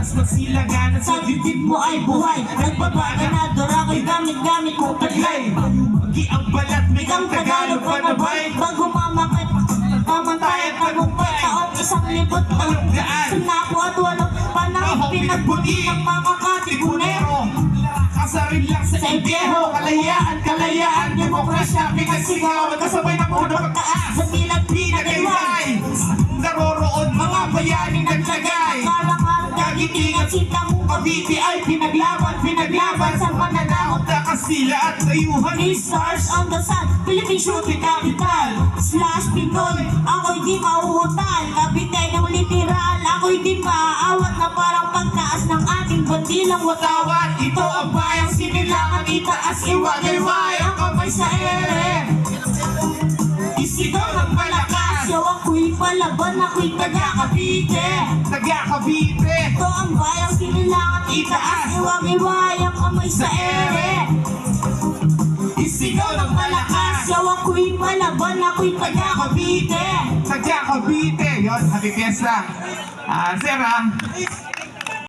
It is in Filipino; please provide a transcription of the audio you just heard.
lakas magsilanganan sa dibdib mo ay buhay. Nagbabaganador ako'y gamit-gamit kong taglay. Magi ang balat, may kang Tagalog panabay. Bago mamakit, mamantay at tagumpay. Taong 1,000 malunggaan. Sinapo at walong panahon pinagbuti ng mga katipunero. Kasarin lang sa impyeho, kalayaan, demokrasya, pinagsigawan, kasabay ng uno pagtaas. Sa pilag pinag-iway, naroroon mga bayaning naglagay. Kagitingan sita mong kabiti ay pinaglaban sa mananakot na Kastila at dayuhan. Stars on the sun, Philippine Shooting Capital / Pinoy, ako'y di mauutal. Kabitay ng literal, ako'y di maaawat na parang pagtaas ng ating bandilang watawat. Ito ang bayang sinilangan, itaas iwag-iway ang kamay sa ere. Isigaw ng malakas, yaw ako'y palaban, ako'y taga-Cavite. Ito ang bayang sinilangan, itaas iwag-iway ang kamay sa ere. Isigaw ng malakas, yaw ako'y palaban, ako'y taga-Cavite. Yun, happy fiesta. Sir,